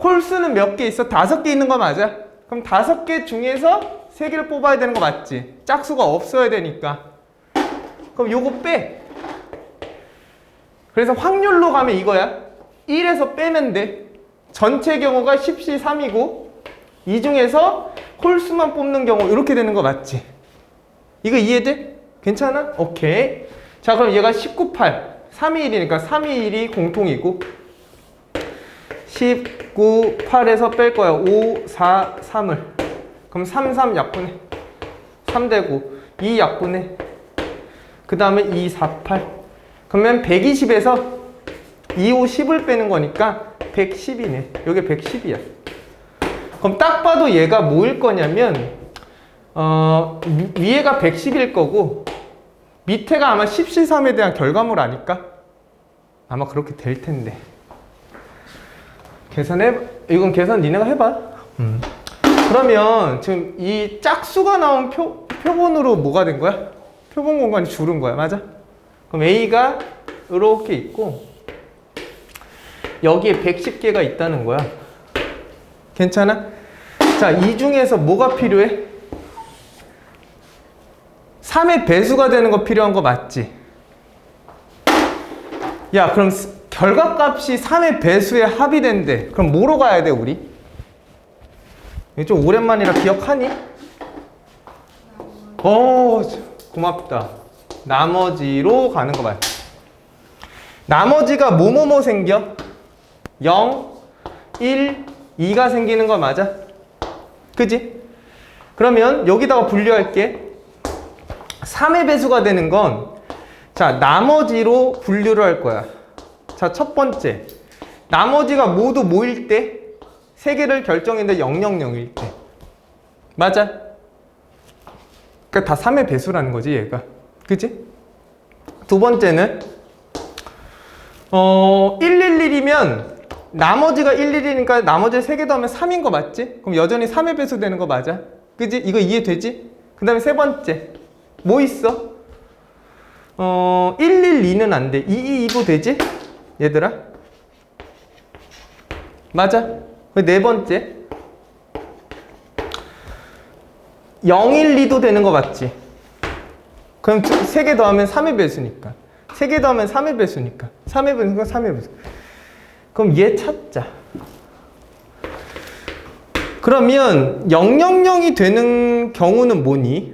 홀수는 몇 개 있어? 5개 있는 거 맞아? 그럼 5개 중에서 3개를 뽑아야 되는 거 맞지? 짝수가 없어야 되니까. 그럼 요거 빼. 그래서 확률로 가면 이거야. 1에서 빼면 돼. 전체 경우가 10시 3이고 이 중에서 홀수만 뽑는 경우 이렇게 되는 거 맞지? 이거 이해돼? 괜찮아? 오케이. 자, 그럼 얘가 19, 8. 3이 1이니까 3이 1이 공통이고 19, 8에서 뺄 거야. 5, 4, 3을. 그럼 3, 3 약분해. 3 되고 2 약분해. 그 다음에 2, 4, 8. 그러면 120에서 2, 5, 10을 빼는 거니까 110이네. 여기 110이야. 그럼 딱 봐도 얘가 뭐일 거냐면 위에가 110일 거고 밑에가 아마 10C3에 대한 결과물 아닐까? 아마 그렇게 될 텐데. 이건 계산 니네가 해봐. 그러면 지금 이 짝수가 나온 표본으로 뭐가 된 거야? 표본 공간이 줄은 거야. 맞아? 그럼 A가 이렇게 있고 여기에 110개가 있다는 거야. 괜찮아? 자, 이 중에서 뭐가 필요해? 3의 배수가 되는 거 필요한 거 맞지? 야, 그럼 결과값이 3의 배수에 합이 된대. 그럼 뭐로 가야 돼, 우리? 이거 좀 오랜만이라 기억하니? 고맙다. 나머지로 가는 거 맞지? 나머지가 뭐뭐뭐 생겨? 0, 1, 2가 생기는 거 맞아? 그지? 그러면 여기다가 분류할게. 3의 배수가 되는 건, 자, 나머지로 분류를 할 거야. 자, 첫 번째. 나머지가 모두 뭐일 때? 세 개를 결정했는데 0, 0, 0일 때. 맞아? 그러니까 다 3의 배수라는 거지, 얘가. 그치? 두 번째는, 111이면, 나머지가 111이니까 나머지 3개 더하면 3인 거 맞지? 그럼 여전히 3의 배수 되는 거 맞아? 그치? 이거 이해되지? 그 다음에 세 번째. 뭐 있어? 112는 안 돼. 222도 되지? 얘들아? 맞아? 네 번째. 012도 되는 거 맞지? 그럼 3개 더하면 3의 배수니까. 3개 더하면 3의 배수니까. 3의 배수니까 3의 배수. 그럼 얘 찾자. 그러면 000이 되는 경우는 뭐니?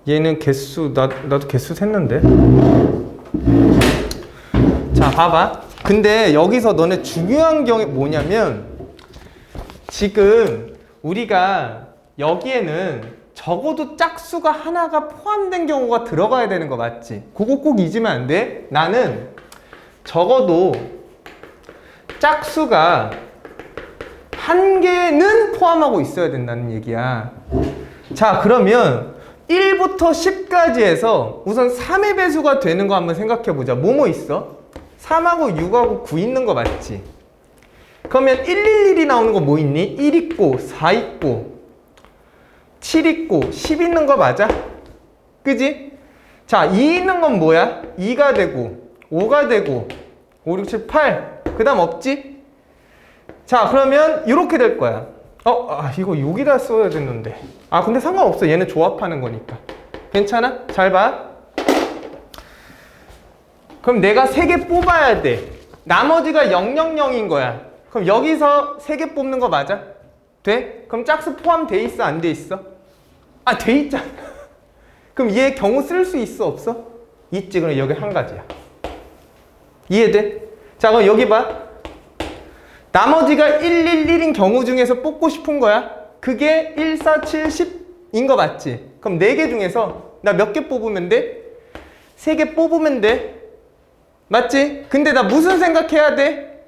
얘는 개수, 나도 개수 셌는데. 자, 봐봐. 근데 여기서 너네 중요한 경우 뭐냐면, 지금 우리가 여기에는 적어도 짝수가 하나가 포함된 경우가 들어가야 되는 거 맞지? 그거 꼭 잊으면 안 돼. 나는 적어도 짝수가 한 개는 포함하고 있어야 된다는 얘기야. 자, 그러면 1부터 10까지 해서 우선 3의 배수가 되는 거 한번 생각해 보자. 뭐뭐 있어? 3하고 6하고 9 있는 거 맞지? 그러면 111이 나오는 거 뭐 있니? 1 있고 4 있고 7 있고 10 있는 거 맞아? 그지? 자, 2 있는 건 뭐야? 2가 되고 5가 되고 5, 6, 7, 8 그 다음 없지? 자, 그러면 이렇게 될 거야. 이거 여기다 써야 됐는데. 근데 상관없어. 얘는 조합하는 거니까. 괜찮아? 잘 봐. 그럼 내가 3개 뽑아야 돼. 나머지가 000인 거야. 그럼 여기서 3개 뽑는 거 맞아? 돼? 그럼 짝수 포함돼 있어? 안 돼 있어? 돼 있잖아. 그럼 얘 경우 쓸 수 있어? 없어? 있지. 그럼 여기 한 가지야. 이해돼? 자, 그럼 여기 봐. 나머지가 111인 경우 중에서 뽑고 싶은 거야. 그게 1, 4, 7, 10인 거 맞지? 그럼 4개 중에서 나 몇 개 뽑으면 돼? 3개 뽑으면 돼. 맞지? 근데 나 무슨 생각해야 돼?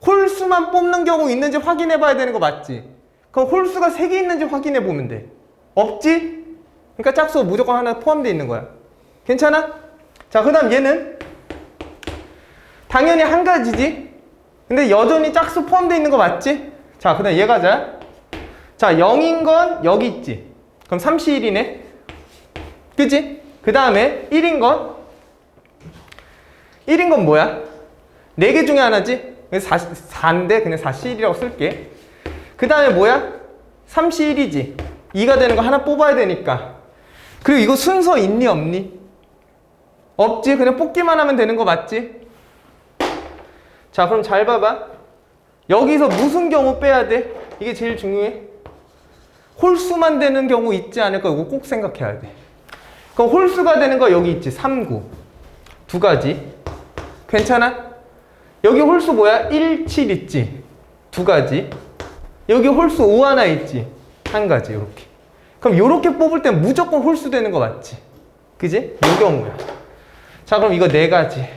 홀수만 뽑는 경우 있는지 확인해 봐야 되는 거 맞지? 그럼 홀수가 3개 있는지 확인해 보면 돼. 없지? 그러니까 짝수가 무조건 하나 포함되어 있는 거야. 괜찮아? 자, 그 다음 얘는 당연히 한 가지지? 근데 여전히 짝수 포함되어 있는 거 맞지? 자, 그 다음 얘 가자. 자, 0인 건 여기 있지? 그럼 31이네? 그치? 그 다음에 1인 건 뭐야? 4개 중에 하나지? 4인데 그냥 41이라고 쓸게. 그 다음에 뭐야? 31이지? 2가 되는 거 하나 뽑아야 되니까. 그리고 이거 순서 있니 없니? 없지? 그냥 뽑기만 하면 되는 거 맞지? 자, 그럼 잘 봐봐. 여기서 무슨 경우 빼야 돼? 이게 제일 중요해. 홀수만 되는 경우 있지 않을까? 이거 꼭 생각해야 돼. 그럼 홀수가 되는 거 여기 있지? 3, 9. 두 가지. 괜찮아? 여기 홀수 뭐야? 1, 7 있지? 두 가지. 여기 홀수 5 하나 있지? 한 가지. 이렇게. 그럼 이렇게 뽑을 땐 무조건 홀수 되는 거 맞지? 그지? 이 경우야. 자, 그럼 이거 4가지.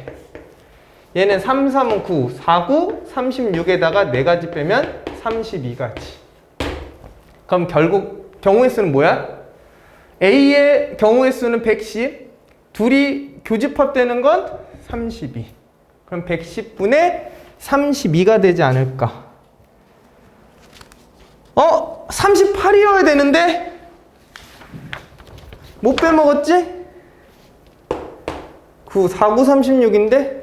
얘는 3, 3, 9, 4, 9, 36에다가 4가지 빼면 32가지. 그럼 결국 경우의 수는 뭐야? A의 경우의 수는 110, 둘이 교집합되는 건 32. 그럼 110분의 32가 되지 않을까? 38이어야 되는데? 못 빼먹었지? 9, 4, 9, 36인데?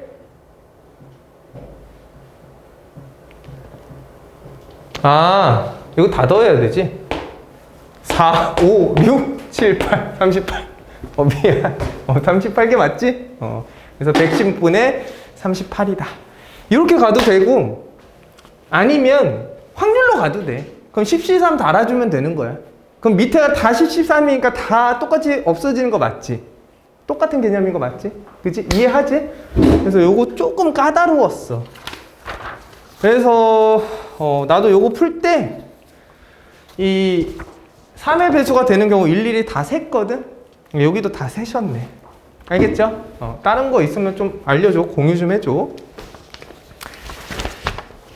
이거 다 더해야 되지? 4, 5, 6, 7, 8, 38. 미안. 38개 맞지? 그래서 110분의 38이다. 이렇게 가도 되고, 아니면 확률로 가도 돼. 그럼 10C3 달아주면 되는 거야. 그럼 밑에가 다 10C3이니까 다 똑같이 없어지는 거 맞지? 똑같은 개념인 거 맞지? 그치? 이해하지? 그래서 요거 조금 까다로웠어. 그래서 나도 요거 풀 때 이 3의 배수가 되는 경우 일일이 다 셌거든? 여기도 다 세셨네. 알겠죠? 다른 거 있으면 좀 알려줘. 공유 좀 해줘.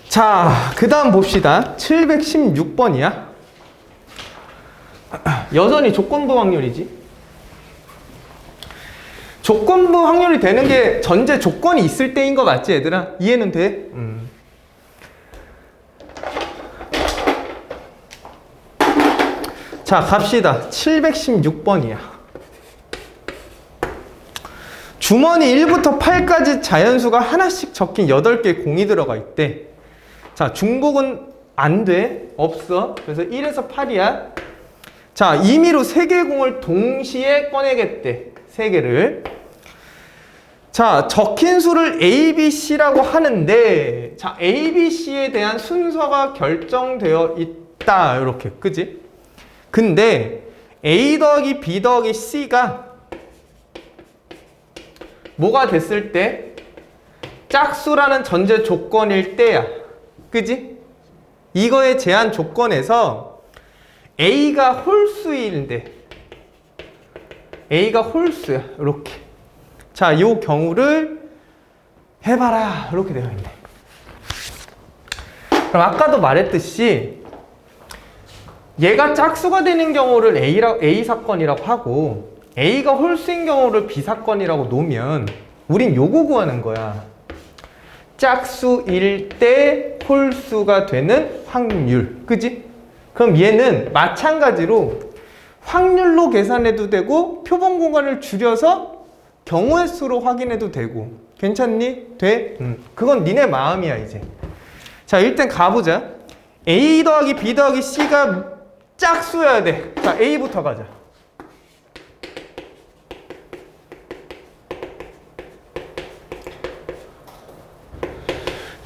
자, 그 다음 봅시다. 716번이야. 여전히 조건부 확률이지. 조건부 확률이 되는 게 전제 조건이 있을 때인 거 맞지, 얘들아? 이해는 돼? 자, 갑시다. 716번이야. 주머니 1부터 8까지 자연수가 하나씩 적힌 8개의 공이 들어가 있대. 자, 중복은 안 돼. 없어. 그래서 1에서 8이야. 자, 임의로 3개의 공을 동시에 꺼내겠대. 3개를. 자, 적힌 수를 A, B, C라고 하는데, 자, A, B, C에 대한 순서가 결정되어 있다. 이렇게. 그지? 근데 A 더하기 B 더하기 C가 뭐가 됐을 때? 짝수라는 전제 조건일 때야. 그지? 이거의 제한 조건에서 A가 홀수인데 A가 홀수야. 이렇게. 자, 이 경우를 해봐라. 이렇게 되어 있네. 그럼 아까도 말했듯이 얘가 짝수가 되는 경우를 A 사건이라고 하고 A가 홀수인 경우를 B 사건이라고 놓으면 우린 요거 구하는 거야. 짝수일 때 홀수가 되는 확률. 그지? 그럼 얘는 마찬가지로 확률로 계산해도 되고 표본 공간을 줄여서 경우의 수로 확인해도 되고. 괜찮니? 돼? 그건 니네 마음이야 이제. 자, 일단 가보자. A 더하기 B 더하기 C가 짝수여야 돼. 자, A부터 가자.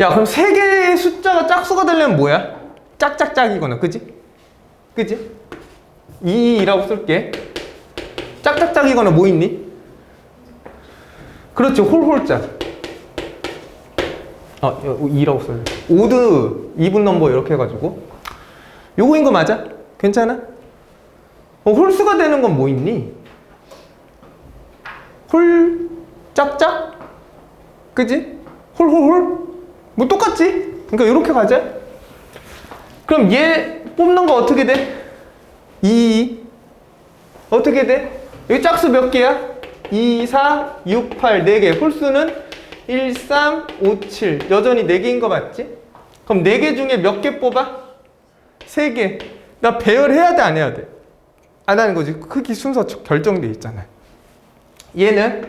야, 그럼 3개의 숫자가 짝수가 되려면 뭐야? 짝짝짝이거나, 그지? 그지? 2라고 쓸게. 짝짝짝이거나 뭐 있니? 그렇지, 홀홀짝. 2라고 써요. 오드, 이분 넘버 이렇게 해가지고. 요거인 거 맞아? 괜찮아? 홀수가 되는 건 뭐 있니? 홀, 짝짝? 그지? 홀홀홀? 뭐 똑같지? 그러니까 이렇게 가자. 그럼 얘 뽑는 거 어떻게 돼? 2. 어떻게 돼? 여기 짝수 몇 개야? 2, 4, 6, 8, 4개. 홀수는 1, 3, 5, 7. 여전히 4개인 거 맞지? 그럼 4개 중에 몇 개 뽑아? 3개. 나 배열해야 돼, 안 해야 돼? 안 하는 거지. 크기 순서 결정돼 있잖아. 얘는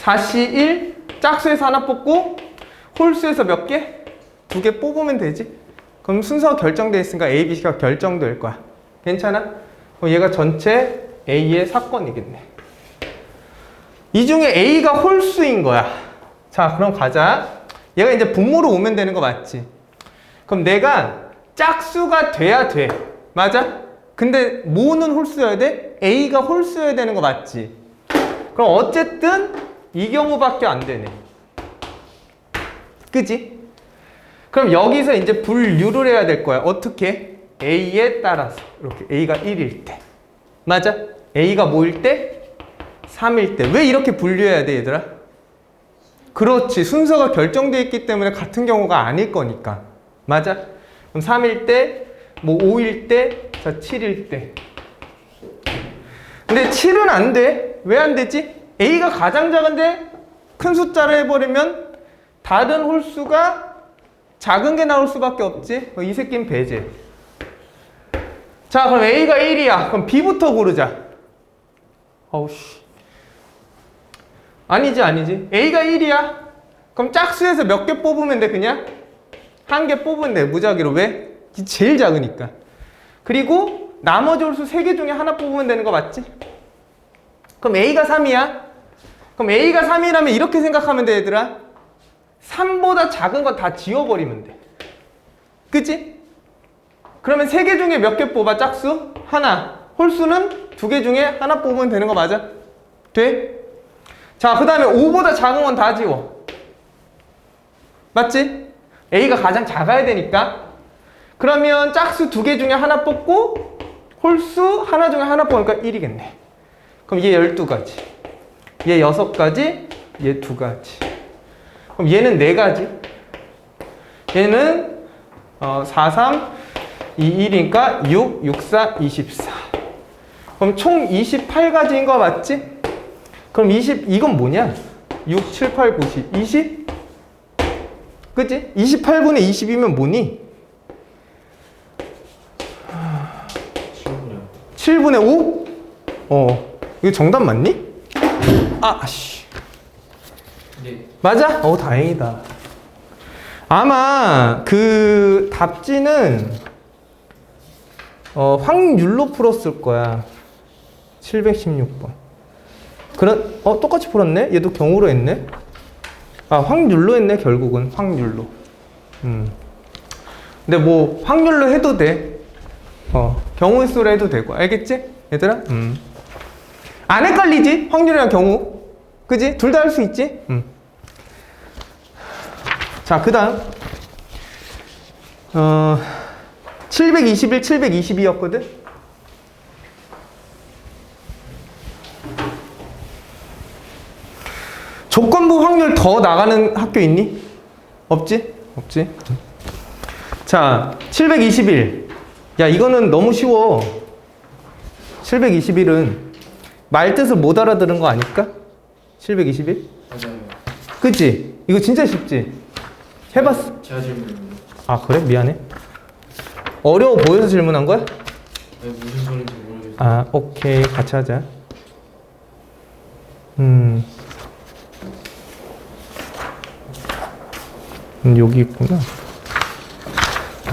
4C 1, 짝수에서 하나 뽑고 홀수에서 몇 개? 2개 뽑으면 되지. 그럼 순서가 결정돼 있으니까 A, B, C가 결정될 거야. 괜찮아? 그럼 얘가 전체 A의 사건이겠네. 이 중에 A가 홀수인 거야. 자, 그럼 가자. 얘가 이제 분모로 오면 되는 거 맞지? 그럼 내가 짝수가 돼야 돼. 맞아? 근데 뭐는 홀수여야 돼? A가 홀수여야 되는 거 맞지? 그럼 어쨌든 이 경우밖에 안 되네. 그지? 그럼 여기서 이제 분류를 해야 될 거야. 어떻게? A에 따라서. 이렇게 A가 1일 때. 맞아? A가 뭐일 때? 3일 때. 왜 이렇게 분류해야 돼, 얘들아? 그렇지. 순서가 결정되어 있기 때문에 같은 경우가 아닐 거니까. 맞아? 그럼 3일 때, 뭐 5일 때, 자 7일 때. 근데 7은 안 돼. 왜 안 되지? A가 가장 작은데 큰 숫자를 해버리면 다른 홀수가 작은 게 나올 수밖에 없지. 이 새끼는 배제. 자, 그럼 A가 1이야. 그럼 B부터 고르자. 어우씨. 아니지. A가 1이야. 그럼 짝수에서 몇 개 뽑으면 돼, 그냥? 한 개 뽑으면 돼, 무작위로. 왜? 제일 작으니까. 그리고 나머지 홀수 3개 중에 하나 뽑으면 되는 거 맞지? 그럼 A가 3이야. 그럼 A가 3이라면 이렇게 생각하면 돼, 얘들아. 3보다 작은 건 다 지워버리면 돼. 그치? 그러면 3개 중에 몇 개 뽑아, 짝수? 하나. 홀수는 2개 중에 하나 뽑으면 되는 거 맞아? 돼? 자, 그 다음에 5보다 작은 건 다 지워. 맞지? A가 가장 작아야 되니까. 그러면 짝수 두 개 중에 하나 뽑고 홀수 하나 중에 하나 뽑으니까 1이겠네. 그럼 얘 12가지, 얘 6가지, 얘 2가지. 그럼 얘는 4가지. 얘는 4, 3, 2, 1이니까 6, 6, 4, 24. 그럼 총 28가지인 거 맞지? 그럼 이건 뭐냐? 6, 7, 8, 9, 10, 20? 그치? 28분의 20이면 뭐니? 7분의 5? 이거 정답 맞니? 씨. 네. 맞아? 다행이다. 아마 그 답지는 확률로 풀었을 거야. 716번. 똑같이 풀었네? 얘도 경우로 했네? 확률로 했네, 결국은. 확률로. 근데 뭐, 확률로 해도 돼. 경우의 수로 해도 되고. 알겠지? 얘들아? 안 헷갈리지? 확률이랑 경우. 그지? 둘 다 할 수 있지? 자, 그 다음. 721, 722였거든? 조건부 확률 더 나가는 학교 있니? 없지? 없지? 자, 721. 야, 이거는 너무 쉬워. 721은 말 뜻을 못 알아들은 거 아닐까? 721? 맞아요. 그치? 이거 진짜 쉽지? 해봤어? 제가 질문입니다. 그래? 미안해. 어려워 보여서 질문한 거야? 무슨 소리인지 모르겠어요. 오케이. 같이 하자. 여기 있구나.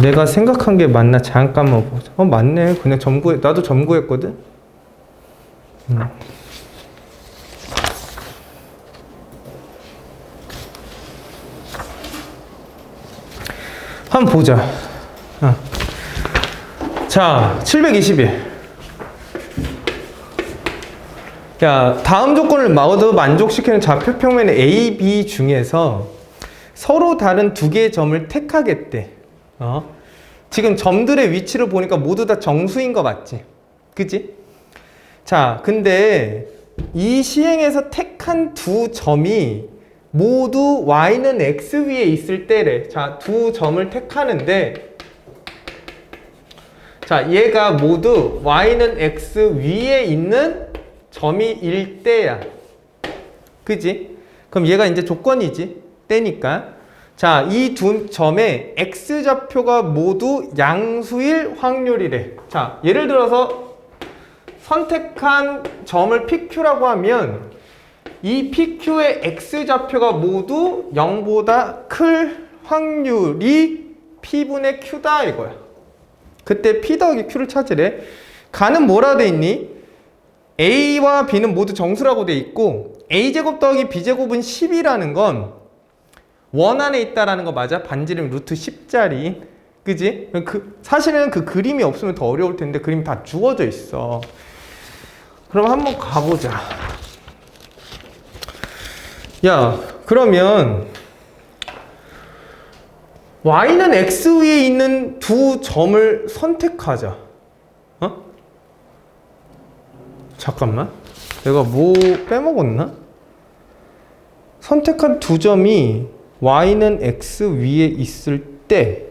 내가 생각한 게 맞나 잠깐만 보자. 맞네. 그냥 나도 점구했거든. 한번 보자. 자, 721. 야, 다음 조건을 모두 만족시키는 좌표 평면의 A, B 중에서 서로 다른 두 개의 점을 택하겠대. 지금 점들의 위치를 보니까 모두 다 정수인 거 맞지? 그지? 자, 근데 이 시행에서 택한 두 점이 모두 y는 x 위에 있을 때래. 자, 두 점을 택하는데, 자, 얘가 모두 y는 x 위에 있는 점이일 때야. 그지? 그럼 얘가 이제 조건이지. 때니까. 자, 이 두 점의 x좌표가 모두 양수일 확률이래. 자, 예를 들어서 선택한 점을 PQ라고 하면 이 PQ의 x좌표가 모두 0보다 클 확률이 P분의 Q다 이거야. 그때 P 더하기 Q를 찾으래. 가는 뭐라 돼 있니? A와 B는 모두 정수라고 돼 있고 A제곱 더하기 B제곱은 10이라는 건 원 안에 있다라는 거 맞아? 반지름 루트 10짜리. 그지? 사실은 그 그림이 없으면 더 어려울 텐데 그림이 다 주어져 있어. 그럼 한번 가보자. 야, 그러면 y는 x 위에 있는 두 점을 선택하자. 잠깐만. 내가 뭐 빼먹었나? 선택한 두 점이 y는 x 위에 있을 때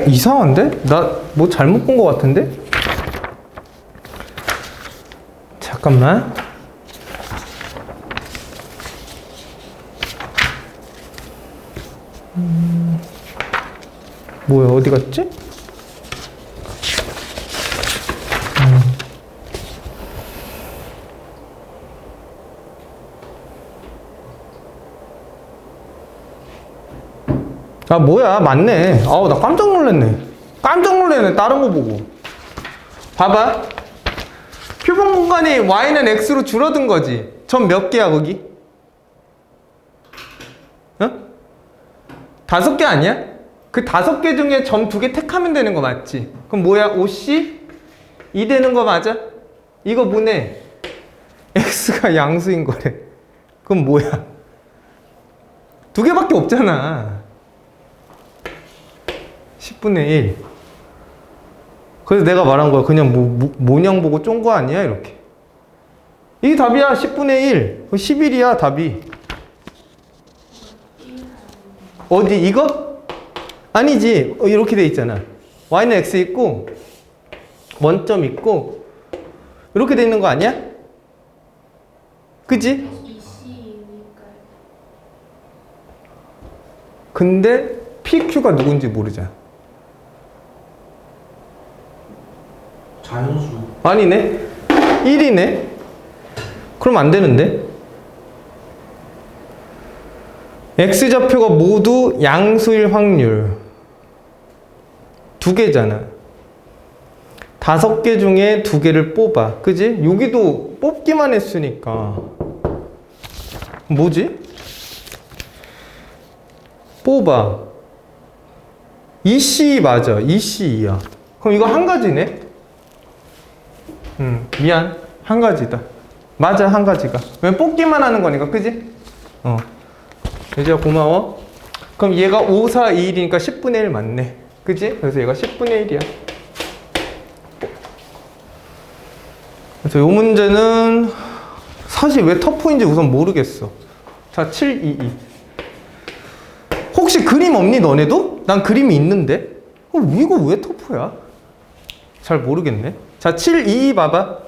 이상한데? 나 뭐 잘못 본 것 같은데? 잠깐만. 뭐야, 어디 갔지? 뭐야, 맞네. 나 깜짝 놀랐네. 다른 거 보고. 봐봐. 표본 공간이 y는 x로 줄어든 거지. 점 몇 개야, 거기? 5개 아니야? 그 5개 중에 점 2개 택하면 되는 거 맞지? 그럼 뭐야? OC 2 되는 거 맞아? 이거 뭐네? x가 양수인 거래. 그럼 뭐야? 두 개밖에 없잖아. 10분의 1. 그래서 내가 말한 거야. 그냥 모냥 보고 쫀 거 아니야? 이렇게. 이게 답이야. 10분의 1. 11이야, 답이. 어디, 이거? 아니지. 이렇게 돼 있잖아. y는 x 있고, 원점 있고, 이렇게 돼 있는 거 아니야? 그지? 이 C니까요. 근데 PQ가 누군지 모르잖아. 자연수. 아니네. 1이네. 그럼 안 되는데. X좌표가 모두 양수일 확률. 2개잖아. 5개 중에 2개를 뽑아. 그지? 여기도 뽑기만 했으니까. 뭐지? 뽑아. EC 맞아. EC야. 그럼 이거 한 가지네? 미안. 한 가지다. 맞아, 한 가지가. 왜 뽑기만 하는 거니까, 그지? 예지야, 고마워. 그럼 얘가 5, 4, 2, 1이니까 10분의 1 맞네. 그지? 그래서 얘가 10분의 1이야. 그래서 이 문제는 사실 왜 터프인지 우선 모르겠어. 자, 7, 2, 2. 혹시 그림 없니, 너네도? 난 그림이 있는데? 이거 왜 터프야? 잘 모르겠네. 자, 7, 2, 2 봐봐.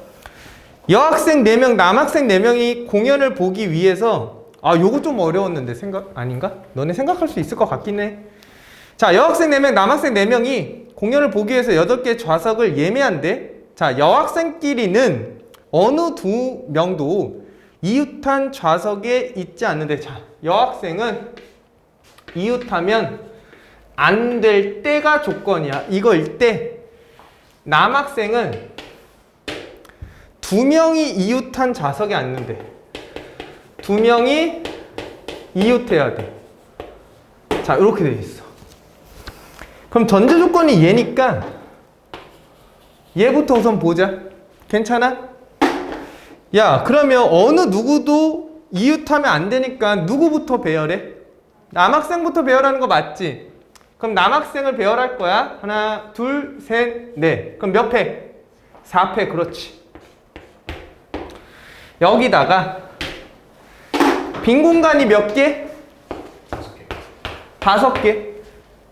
여학생 4명, 남학생 4명이 공연을 보기 위해서, 요거 좀 어려웠는데, 아닌가? 너네 생각할 수 있을 것 같긴 해. 자, 여학생 4명, 남학생 4명이 공연을 보기 위해서 8개의 좌석을 예매한대. 자, 여학생끼리는 어느 2명도 이웃한 좌석에 있지 않는데, 자, 여학생은 이웃하면 안 될 때가 조건이야. 이거일 때, 남학생은 2명이 이웃한 좌석에 앉는데 2명이 이웃해야 돼. 자, 이렇게 돼 있어. 그럼 전제 조건이 얘니까 얘부터 우선 보자. 괜찮아? 야, 그러면 어느 누구도 이웃하면 안 되니까 누구부터 배열해? 남학생부터 배열하는 거 맞지? 그럼 남학생을 배열할 거야. 하나, 둘, 셋, 넷. 그럼 몇 팩? 4팩. 그렇지. 여기다가 빈 공간이 몇 개? 5개.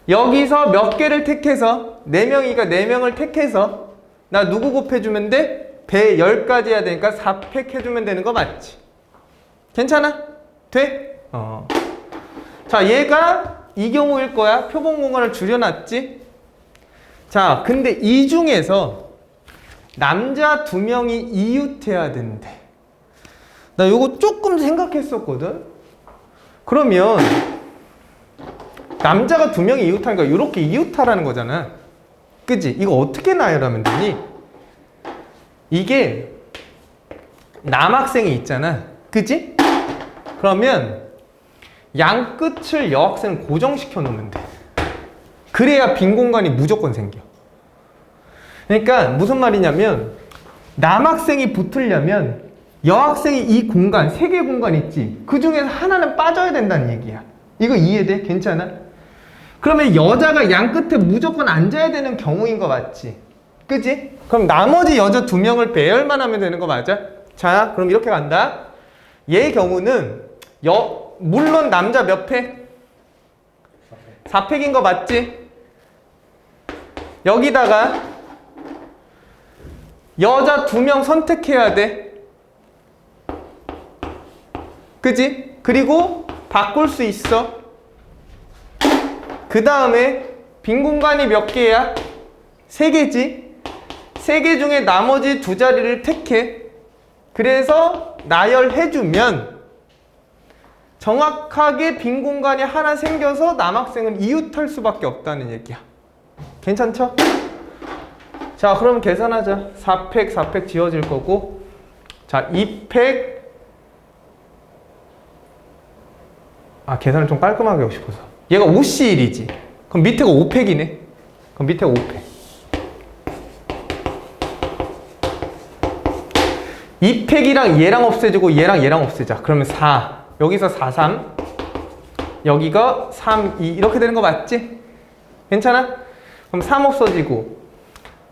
여기서 몇 개를 택해서 4명이니까 4명을 택해서 나 누구 곱해주면 돼? 배 10가지 해야 되니까 4팩 해주면 되는 거 맞지? 괜찮아? 돼? 자, 얘가 이 경우일 거야. 표본 공간을 줄여놨지? 자, 근데 이 중에서 남자 2명이 이웃해야 된대. 나 요거 조금 생각했었거든? 그러면 남자가 2명이 이웃하니까 이렇게 이웃하라는 거잖아. 그치? 이거 어떻게 나열하면 되니? 이게 남학생이 있잖아. 그치? 그러면 양 끝을 여학생을 고정시켜 놓으면 돼. 그래야 빈 공간이 무조건 생겨. 그러니까 무슨 말이냐면 남학생이 붙으려면 여학생이 이 공간, 3개 공간 있지? 그 중에서 하나는 빠져야 된다는 얘기야. 이거 이해돼? 괜찮아? 그러면 여자가 양 끝에 무조건 앉아야 되는 경우인 거 맞지? 그치? 그럼 나머지 여자 2명을 배열만 하면 되는 거 맞아? 자, 그럼 이렇게 간다. 얘의 경우는 물론 남자 몇 팩? 4팩인 거 맞지? 여기다가 여자 2명 선택해야 돼. 그지? 그리고 바꿀 수 있어. 그 다음에 빈 공간이 몇 개야? 3개지? 3개 중에 나머지 2자리를 택해. 그래서 나열해주면 정확하게 빈 공간이 하나 생겨서 남학생은 이웃할 수밖에 없다는 얘기야. 괜찮죠? 자, 그럼 계산하자. 4팩, 4팩 지워질 거고, 자, 2팩. 계산을 좀 깔끔하게 하고 싶어서. 얘가 5C1이지. 그럼 밑에가 5팩이네. 그럼 밑에가 5팩. 이 팩이랑 얘랑 없애주고 얘랑 없애자. 그러면 4. 여기서 4, 3. 여기가 3, 2 이렇게 되는 거 맞지? 괜찮아? 그럼 3 없어지고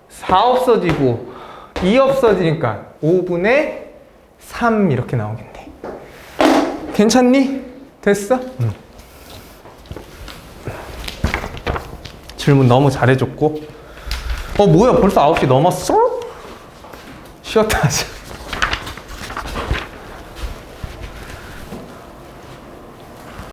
4 없어지고 2 없어지니까 5분의 3 이렇게 나오겠네. 괜찮니? 됐어? 질문 너무 잘해줬고 뭐야 벌써 9시 넘었어? 쉬었다 하자.